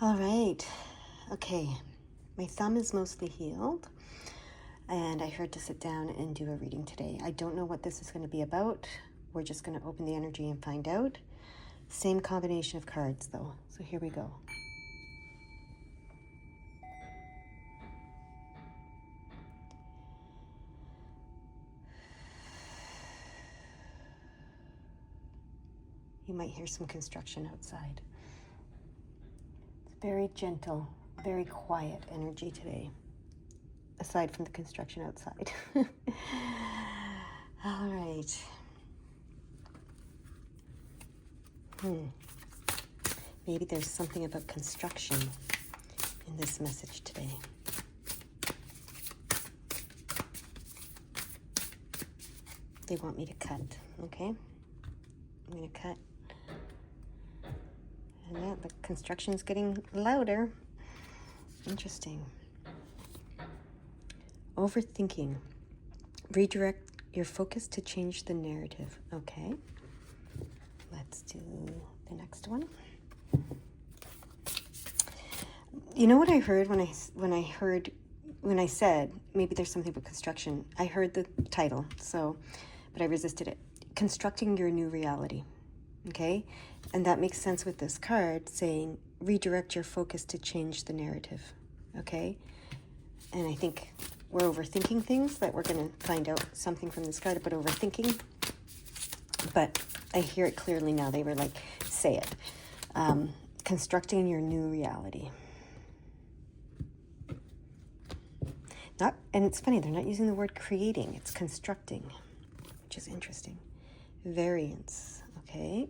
All right. Okay. My thumb is mostly healed, and I heard to sit down and do a reading today. I don't know what this is going to be about. We're just going to open the energy and find out. Same combination of cards, though. So here we go. You might hear some construction outside. It's very gentle, very quiet energy today, aside from the construction outside. All right. Maybe there's something about construction in this message today. They want me to cut, okay? I'm going to cut. And yeah, the construction's getting louder. Interesting. Overthinking. Redirect your focus to change the narrative. Okay. Let's do the next one. You know what I heard when I said maybe there's something about construction? I heard the title, but I resisted it. Constructing your new reality. Okay? And that makes sense with this card saying redirect your focus to change the narrative. Okay? And I think we're overthinking things, that we're going to find out something from this card about overthinking. But I hear it clearly now. They were like, say it. Constructing your new reality. And it's funny, they're not using the word creating. It's constructing, which is interesting. Variance. Okay.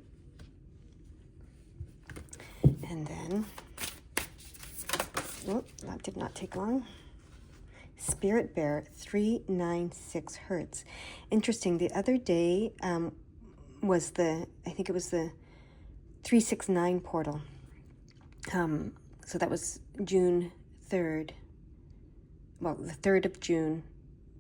And then, that did not take long. Spirit Bear, 396 hertz. Interesting. The other day was I think it was the 369 portal. So that was June 3rd. Well, the 3rd of June,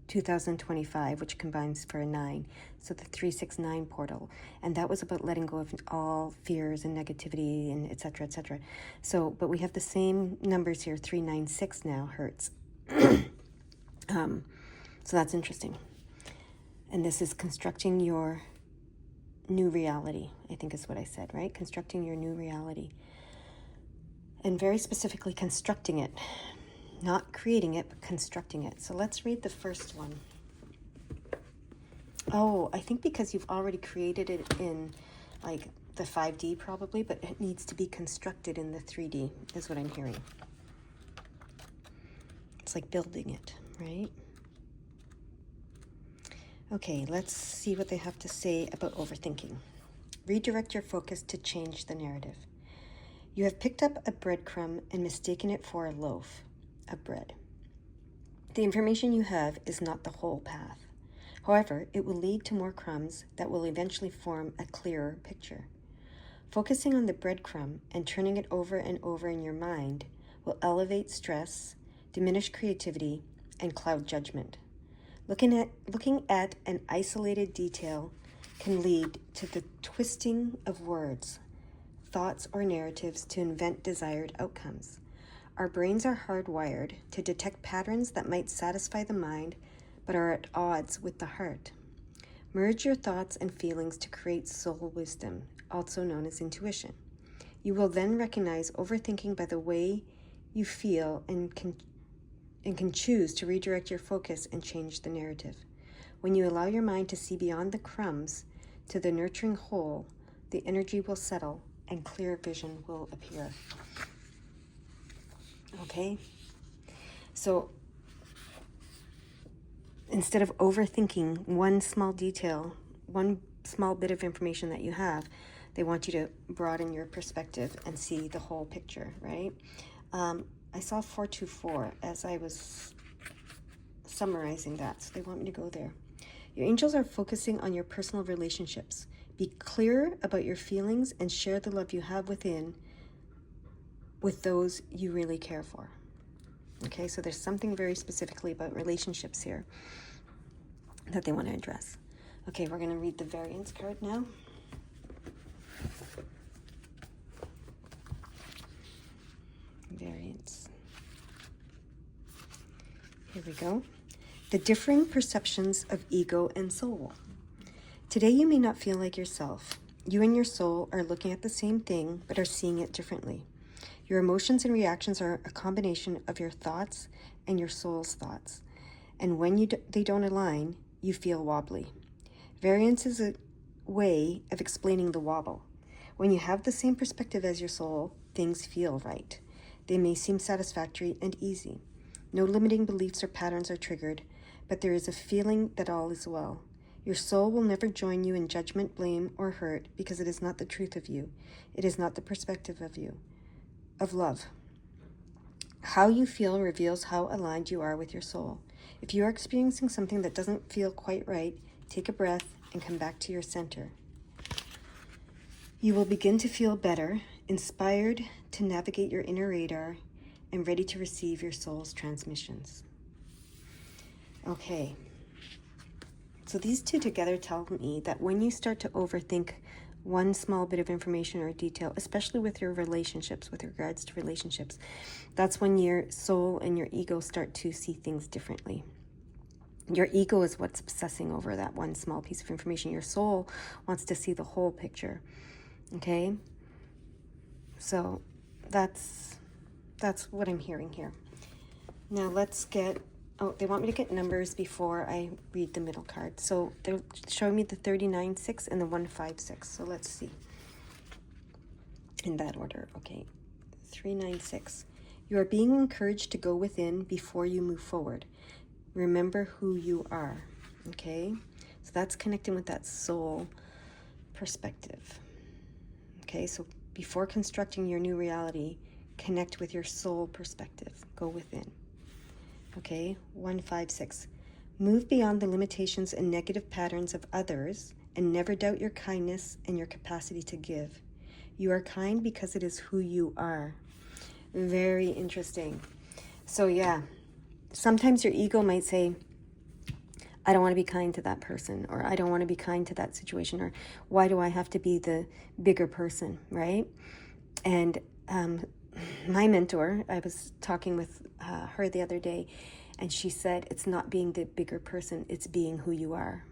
2025, which combines for a 9. So the 369 portal. And that was about letting go of all fears and negativity and et cetera, et cetera. So, but we have the same numbers here, 396 now, hertz. So that's interesting. And this is constructing your new reality, I think is what I said, right? Constructing your new reality. And very specifically constructing it. Not creating it, but constructing it. So let's read the first one. Oh, I think because you've already created it in like the 5D probably, but it needs to be constructed in the 3D is what I'm hearing. It's like building it, right? Okay, let's see what they have to say about overthinking. Redirect your focus to change the narrative. You have picked up a breadcrumb and mistaken it for a loaf of bread. The information you have is not the whole path. However, it will lead to more crumbs that will eventually form a clearer picture. Focusing on the breadcrumb and turning it over and over in your mind will elevate stress, diminish creativity, and cloud judgment. Looking at an isolated detail can lead to the twisting of words, thoughts, or narratives to invent desired outcomes. Our brains are hardwired to detect patterns that might satisfy the mind but are at odds with the heart. Merge your thoughts and feelings to create soul wisdom, also known as intuition. You will then recognize overthinking by the way you feel and can choose to redirect your focus and change the narrative. When you allow your mind to see beyond the crumbs to the nurturing whole, the energy will settle and clear vision will appear. Okay? So instead of overthinking one small detail, one small bit of information that you have, they want you to broaden your perspective and see the whole picture, right? I saw 424 as I was summarizing that, so they want me to go there. Your angels are focusing on your personal relationships. Be clear about your feelings and share the love you have within with those you really care for. Okay, so there's something very specifically about relationships here that they want to address. Okay, we're going to read the variance card now. variance. Here we go. The differing perceptions of ego and soul. Today you may not feel like yourself. You and your soul are looking at the same thing, but are seeing it differently. Your emotions and reactions are a combination of your thoughts and your soul's thoughts. And when they don't align, you feel wobbly. Variance is a way of explaining the wobble. When you have the same perspective as your soul, things feel right. They may seem satisfactory and easy. No limiting beliefs or patterns are triggered, but there is a feeling that all is well. Your soul will never join you in judgment, blame, or hurt because it is not the truth of you. It is not the perspective of you, of love. How you feel reveals how aligned you are with your soul. If you are experiencing something that doesn't feel quite right, take a breath and come back to your center. You will begin to feel better, inspired to navigate your inner radar, and ready to receive your soul's transmissions. Okay, so these two together tell me that when you start to overthink one small bit of information or detail, especially with your relationships, with regards to relationships, that's when your soul and your ego start to see things differently. Your ego is what's obsessing over that one small piece of information. Your soul wants to see the whole picture. Okay? So that's what I'm hearing here. Now let's get, they want me to get numbers before I read the middle card. So they're showing me the 39-6 and the 1-5-6. So let's see. In that order. Okay. 3-9-6. You are being encouraged to go within before you move forward. Remember who you are. Okay? So that's connecting with that soul perspective. Okay? So before constructing your new reality, connect with your soul perspective. Go within. Okay, 1-5-6. Move beyond the limitations and negative patterns of others and never doubt your kindness and your capacity to give. You are kind because it is who you are. Very interesting. So yeah, sometimes your ego might say, I don't want to be kind to that person, or I don't want to be kind to that situation, or why do I have to be the bigger person, right? And my mentor, I was talking with her the other day, and she said, it's not being the bigger person, it's being who you are.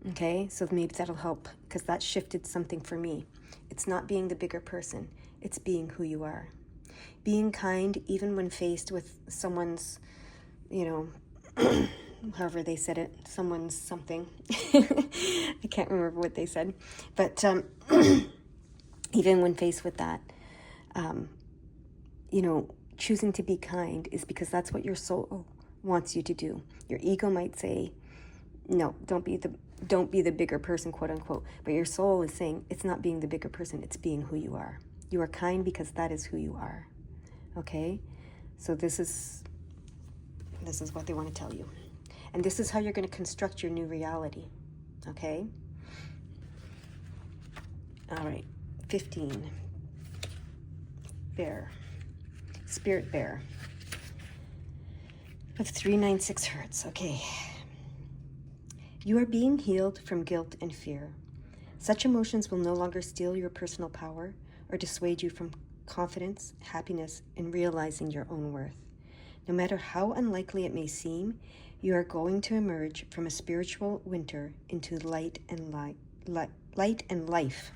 Okay, so maybe that'll help, because that shifted something for me. It's not being the bigger person, it's being who you are. Being kind, even when faced with someone's, however they said it, someone's something. I can't remember what they said. But even when faced with that, choosing to be kind is because that's what your soul wants you to do. Your ego might say, no, don't be the bigger person, quote unquote. But your soul is saying, it's not being the bigger person, it's being who you are. You are kind because that is who you are. Okay? So this is what they want to tell you. And this is how you're going to construct your new reality. Okay? All right. 15. Bear. Spirit bear. Of 396 hertz. Okay. You are being healed from guilt and fear. Such emotions will no longer steal your personal power or dissuade you from confidence, happiness, and realizing your own worth. No matter how unlikely it may seem, you are going to emerge from a spiritual winter into light and life.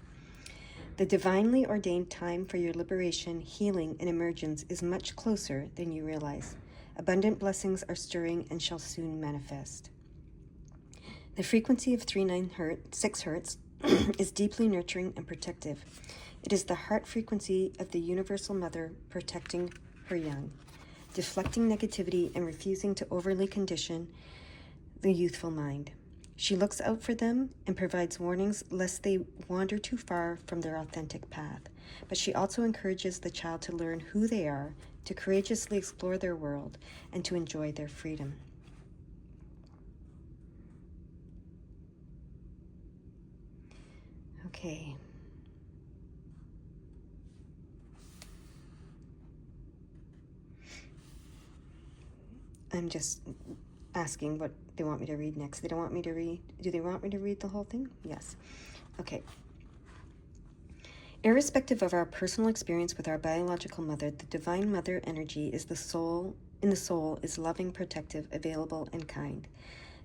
The divinely ordained time for your liberation, healing, and emergence is much closer than you realize. Abundant blessings are stirring and shall soon manifest. The frequency of 6 hertz is deeply nurturing and protective. It is the heart frequency of the Universal Mother protecting her young, deflecting negativity and refusing to overly condition the youthful mind. She looks out for them and provides warnings lest they wander too far from their authentic path. But she also encourages the child to learn who they are, to courageously explore their world, and to enjoy their freedom. Okay. I'm just asking what they want me to read next. They don't want me to read. Do they want me to read the whole thing? Yes. Okay. Irrespective of our personal experience with our biological mother, the Divine Mother energy is the soul is loving, protective, available, and kind.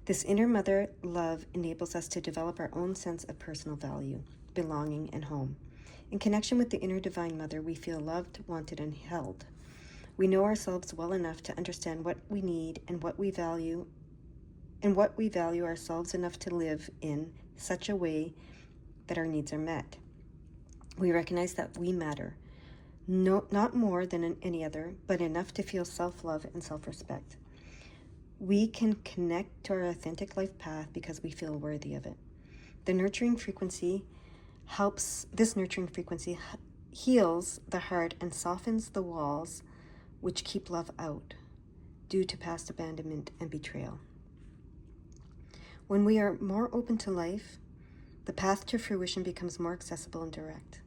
This inner mother love enables us to develop our own sense of personal value, belonging, and home. In connection with the inner Divine Mother, we feel loved, wanted, and held. We know ourselves well enough to understand what we need and what we value ourselves enough to live in such a way that our needs are met. We recognize that we matter, not more than any other, but enough to feel self-love and self-respect. We can connect to our authentic life path because we feel worthy of it. This nurturing frequency heals the heart and softens the walls which keep love out due to past abandonment and betrayal. When we are more open to life, the path to fruition becomes more accessible and direct.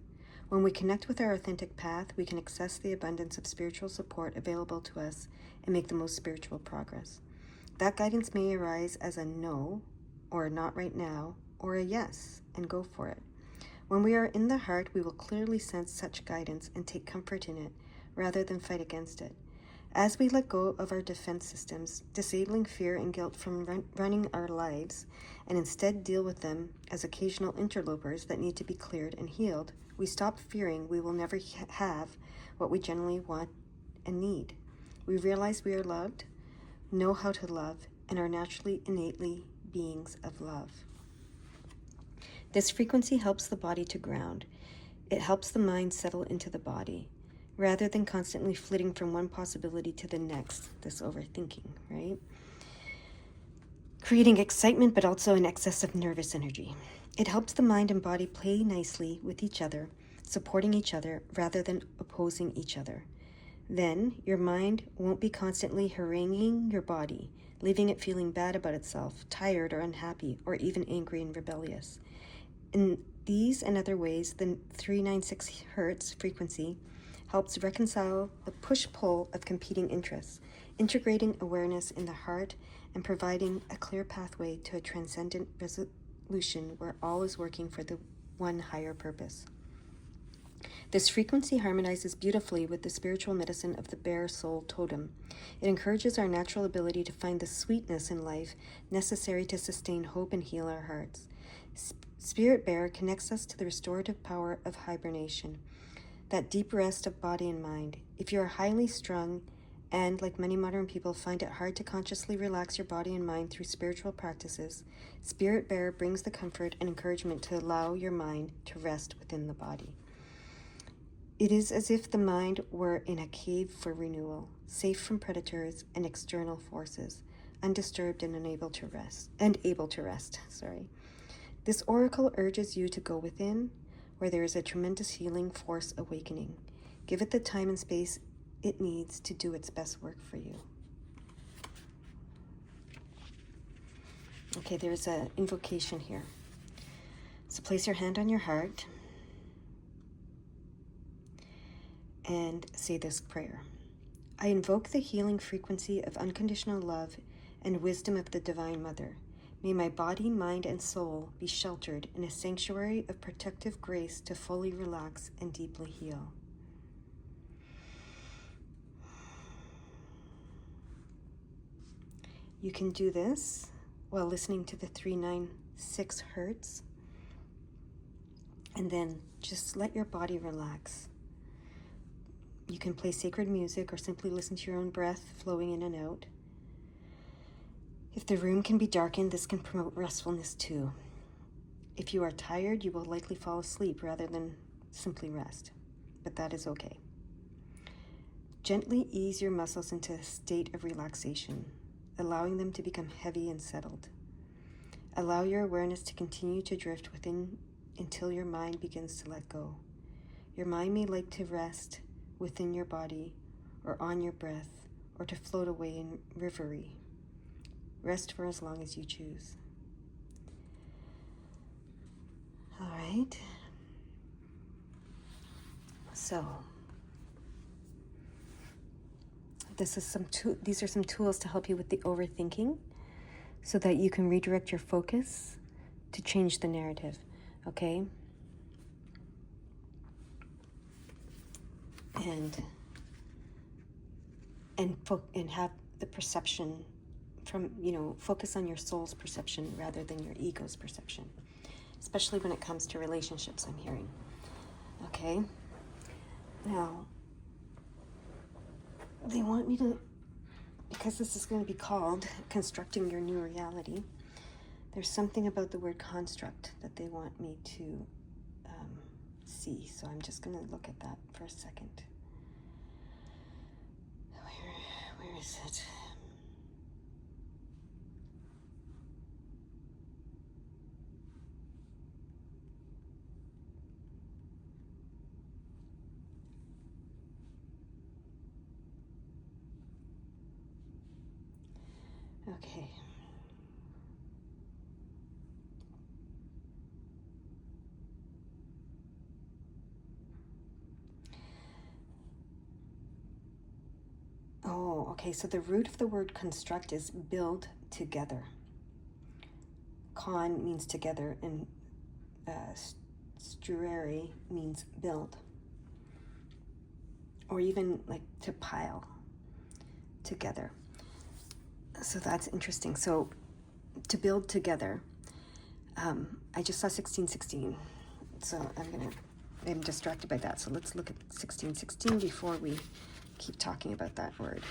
When we connect with our authentic path, we can access the abundance of spiritual support available to us and make the most spiritual progress. That guidance may arise as a no, or not right now, or a yes, and go for it. When we are in the heart, we will clearly sense such guidance and take comfort in it, rather than fight against it. As we let go of our defense systems, disabling fear and guilt from running our lives, and instead deal with them as occasional interlopers that need to be cleared and healed, we stop fearing we will never have what we genuinely want and need. We realize we are loved, know how to love, and are naturally, innately beings of love. This frequency helps the body to ground. It helps the mind settle into the body, rather than constantly flitting from one possibility to the next, this overthinking, right? Creating excitement, but also an excess of nervous energy. It helps the mind and body play nicely with each other, supporting each other rather than opposing each other. Then your mind won't be constantly haranguing your body, leaving it feeling bad about itself, tired or unhappy, or even angry and rebellious. In these and other ways, the 396 Hertz frequency helps reconcile the push-pull of competing interests, integrating awareness in the heart and providing a clear pathway to a transcendent resolution where all is working for the one higher purpose. This frequency harmonizes beautifully with the spiritual medicine of the bear soul totem. It encourages our natural ability to find the sweetness in life necessary to sustain hope and heal our hearts. Spirit Bear connects us to the restorative power of hibernation, that deep rest of body and mind. If you are highly strung and, like many modern people, find it hard to consciously relax your body and mind through spiritual practices, Spirit Bear brings the comfort and encouragement to allow your mind to rest within the body. It is as if the mind were in a cave for renewal, safe from predators and external forces, undisturbed and able to rest. This oracle urges you to go within, where there is a tremendous healing force awakening. Give it the time and space it needs to do its best work for you. Okay, there's an invocation here. So place your hand on your heart and say this prayer. I invoke the healing frequency of unconditional love and wisdom of the Divine Mother. May my body, mind, and soul be sheltered in a sanctuary of protective grace to fully relax and deeply heal. You can do this while listening to the 396 Hertz, and then just let your body relax. You can play sacred music or simply listen to your own breath flowing in and out. If the room can be darkened, this can promote restfulness too. If you are tired, you will likely fall asleep rather than simply rest, but that is okay. Gently ease your muscles into a state of relaxation, allowing them to become heavy and settled. Allow your awareness to continue to drift within until your mind begins to let go. Your mind may like to rest within your body or on your breath, or to float away in reverie. Rest for as long as you choose. All right. So, these are some tools to help you with the overthinking so that you can redirect your focus to change the narrative, okay? and have the perception from, focus on your soul's perception rather than your ego's perception, especially when it comes to relationships, I'm hearing. Okay? Now, they want me to, because this is going to be called constructing your new reality, there's something about the word construct that they want me to see. So I'm just going to look at that for a second. Where is it? Okay. Oh, okay. So the root of the word construct is build together. Con means together, and struere means build. Or even like to pile together. So that's interesting. So to build together, I just saw 1616. So I'm distracted by that. So let's look at 1616 before we keep talking about that word.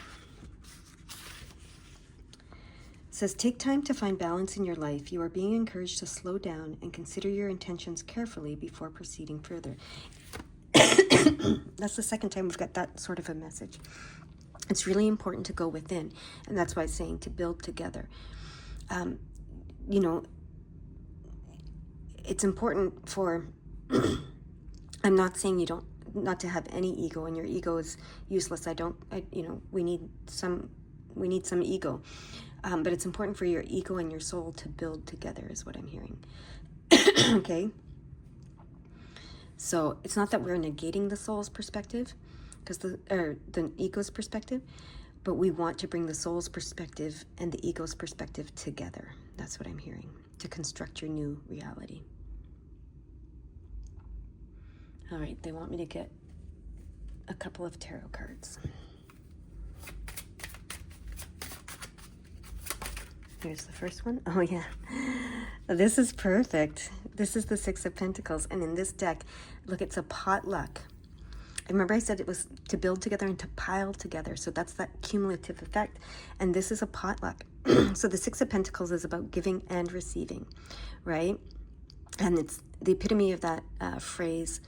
It says, take time to find balance in your life. You are being encouraged to slow down and consider your intentions carefully before proceeding further. That's the second time we've got that sort of a message. It's really important to go within, and that's why it's saying to build together. It's important for, I'm not saying not to have any ego, and your ego is useless. We need some ego. But it's important for your ego and your soul to build together is what I'm hearing. Okay? So it's not that we're negating the soul's perspective, or the ego's perspective, but we want to bring the soul's perspective and the ego's perspective together. That's what I'm hearing, to construct your new reality. All right, they want me to get a couple of tarot cards. Here's the first one. Oh, yeah. This is perfect. This is the Six of Pentacles. And in this deck, look, it's a potluck. Remember I said it was to build together and to pile together. So that's that cumulative effect. And this is a potluck. So the Six of Pentacles is about giving and receiving, right? And it's the epitome of that phrase,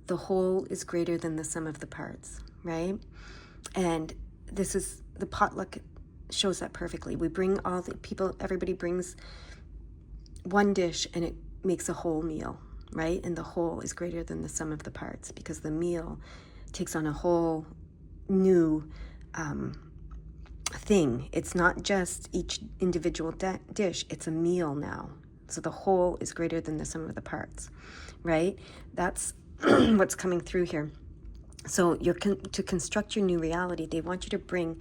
the whole is greater than the sum of the parts, right? And this is the potluck shows that perfectly. We bring all the people, everybody brings one dish and it makes a whole meal, right? And the whole is greater than the sum of the parts because the meal takes on a whole new thing. It's not just each individual dish, it's a meal now. So the whole is greater than the sum of the parts, right? That's what's coming through here. So to construct your new reality, they want you to bring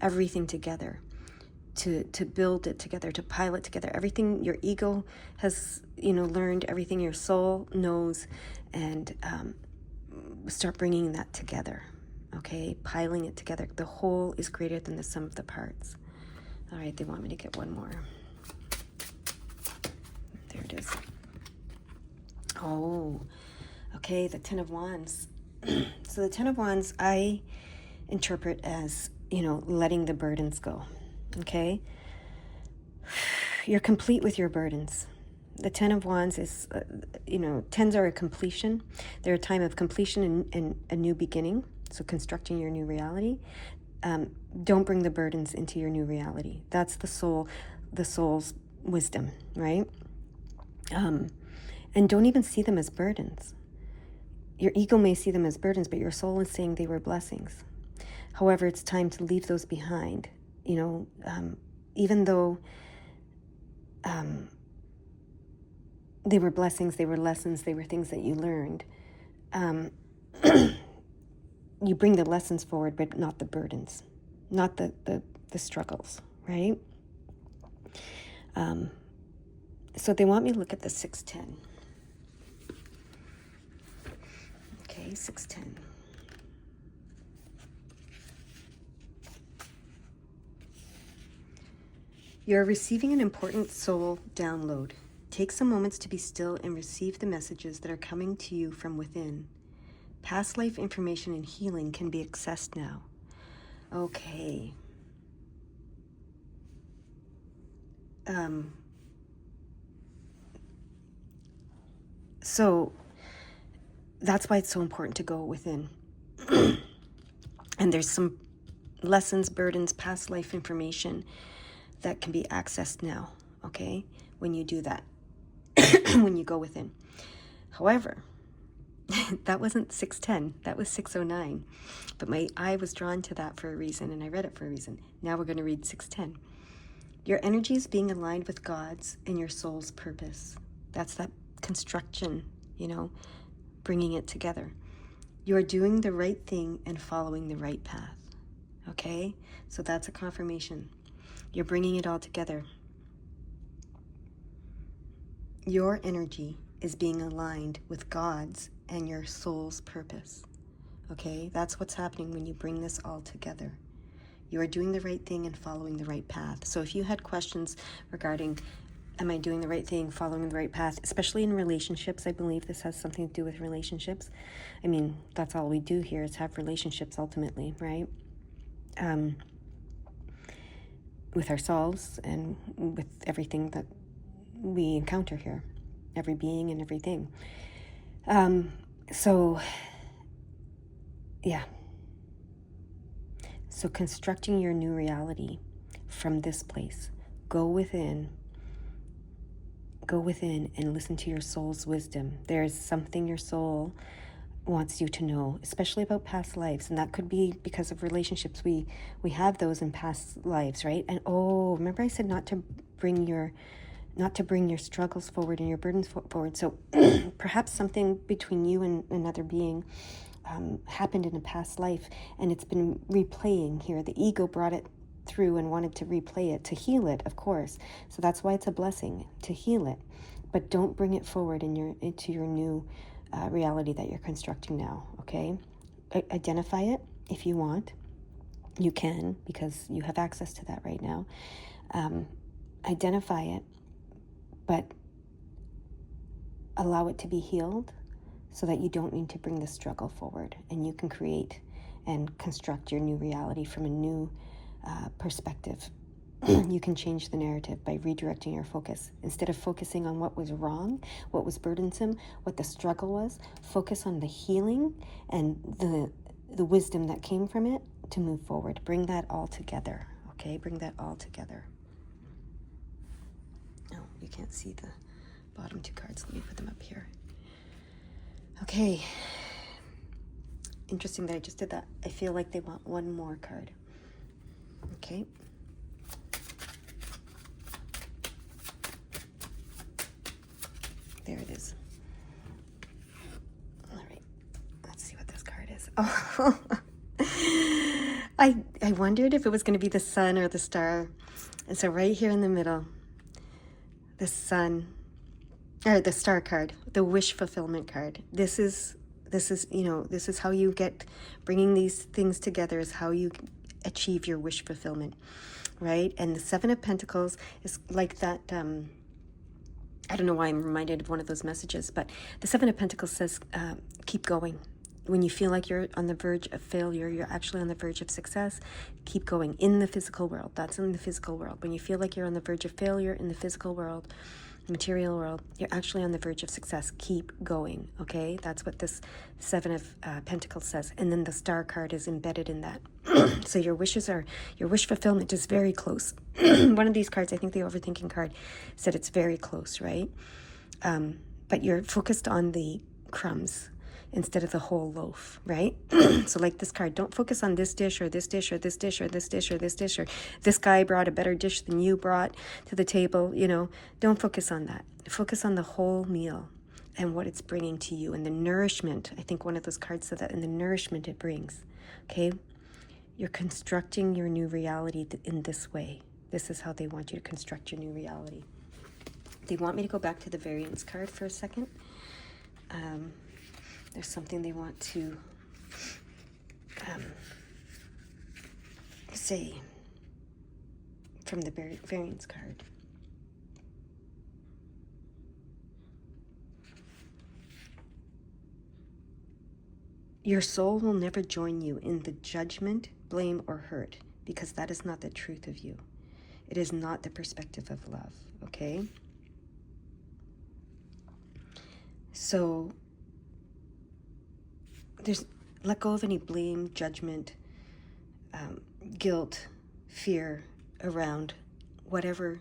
everything together, to build it together, to pile it together. Everything your ego has, learned, everything your soul knows, and start bringing that together, okay? Piling it together. The whole is greater than the sum of the parts. All right, they want me to get one more. There it is. Oh, okay, the Ten of Wands. So the Ten of Wands, I interpret as, letting the burdens go, okay? You're complete with your burdens. The Ten of Wands is, tens are a completion. They're a time of completion and a new beginning, so constructing your new reality. Don't bring the burdens into your new reality. That's the soul's wisdom, right? And don't even see them as burdens. Your ego may see them as burdens, but your soul is saying they were blessings. However, it's time to leave those behind. Even though they were blessings, they were lessons, they were things that you learned. You bring the lessons forward, but not the burdens, not the struggles, right? So they want me to look at the 610. Okay, 610. You're receiving an important soul download. Take some moments to be still and receive the messages that are coming to you from within. Past life information and healing can be accessed now. Okay. So that's why it's so important to go within. And there's some lessons, burdens, past life information that can be accessed now, okay, when you do that, when you go within. However, that wasn't 610, that was 609. But my eye was drawn to that for a reason, and I read it for a reason. Now we're going to read 610. Your energy is being aligned with God's and your soul's purpose. That's that construction, bringing it together. You are doing the right thing and following the right path. Okay? So that's a confirmation. You're bringing it all together. Your energy is being aligned with God's and your soul's purpose. Okay? That's what's happening when you bring this all together. You are doing the right thing and following the right path. So if you had questions regarding, am I doing the right thing, following the right path, especially in relationships, I believe this has something to do with relationships. I mean, that's all we do here is have relationships ultimately, right? With ourselves and with everything that we encounter here, every being and everything. So constructing your new reality from this place. Go within and listen to your soul's wisdom. There's something your soul wants you to know, especially about past lives, and that could be because of relationships. We have those in past lives, right? And remember I said not to bring your struggles forward and your burdens forward. So perhaps something between you and another being happened in a past life, and it's been replaying here. The ego brought it through and wanted to replay it, to heal it, of course. So that's why it's a blessing to heal it. But don't bring it forward into your new reality that you're constructing now, okay? Identify it if you want. You can, because you have access to that right now. Identify it, but allow it to be healed so that you don't need to bring the struggle forward, and you can create and construct your new reality from a new perspective. You can change the narrative by redirecting your focus. Instead of focusing on what was wrong, what was burdensome, what the struggle was, focus on the healing and the wisdom that came from it to move forward. Bring that all together, okay? Bring that all together. Oh, you can't see the bottom two cards. Let me put them up here. Okay. Interesting that I just did that. I feel like they want one more card. Okay. There it is. All right. Let's see what this card is. Oh, I wondered if it was going to be the sun or the star. And so right here in the middle, the sun, or the star card, the wish fulfillment card. This is how you get, bringing these things together is how you achieve your wish fulfillment, right? And the Seven of Pentacles is like that. I don't know why I'm reminded of one of those messages, but the Seven of Pentacles says, keep going. When you feel like you're on the verge of failure, you're actually on the verge of success. Keep going in the physical world. That's in the physical world. When you feel like you're on the verge of failure in the physical world, the material world, you're actually on the verge of success. Keep going, okay? That's what this Seven of Pentacles says. And then the star card is embedded in that. So your wish fulfillment is very close. One of these cards, I think the overthinking card, said it's very close, right? But you're focused on the crumbs instead of the whole loaf, right? So like this card, don't focus on this dish or this dish or this dish or this dish or this dish, or this guy brought a better dish than you brought to the table, Don't focus on that. Focus on the whole meal and what it's bringing to you and the nourishment. I think one of those cards said that, and the nourishment it brings, okay? You're constructing your new reality in this way. This is how they want you to construct your new reality. They want me to go back to the variance card for a second. There's something they want to say from the variance card. Your soul will never join you in the judgment, blame, or hurt, because that is not the truth of you. It is not the perspective of love, okay? So let go of any blame, judgment, guilt, fear around whatever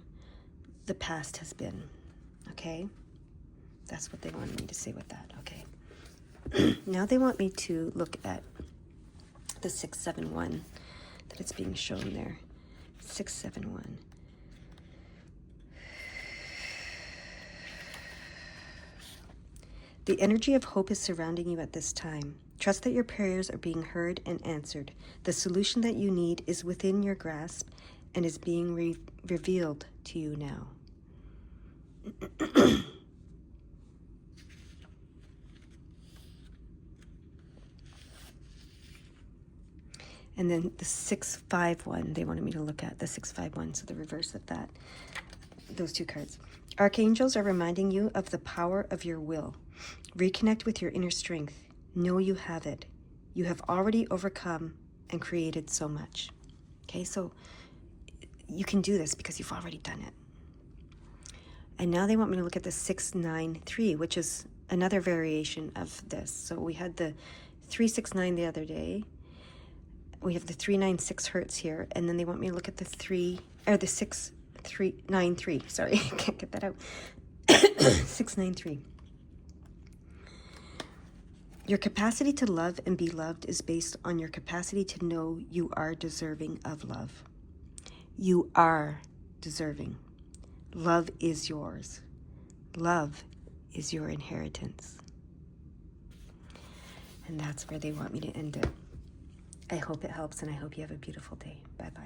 the past has been, okay? That's what they wanted me to say with that, okay? Now they want me to look at the 671 that it's being shown there. 671. The energy of hope is surrounding you at this time. Trust that your prayers are being heard and answered. The solution that you need is within your grasp and is being revealed to you now. And then the 651, they wanted me to look at the 651, so the reverse of that, those two cards. Archangels are reminding you of the power of your will. Reconnect with your inner strength. Know you have it. You have already overcome and created so much. Okay, so you can do this because you've already done it. And now they want me to look at the 693, which is another variation of this. So we had the 369 the other day. We have the 396 hertz here, and then they want me to look at the 6393. Sorry, I can't get that out. 693. Your capacity to love and be loved is based on your capacity to know you are deserving of love. You are deserving. Love is yours. Love is your inheritance. And that's where they want me to end it. I hope it helps, and I hope you have a beautiful day. Bye-bye.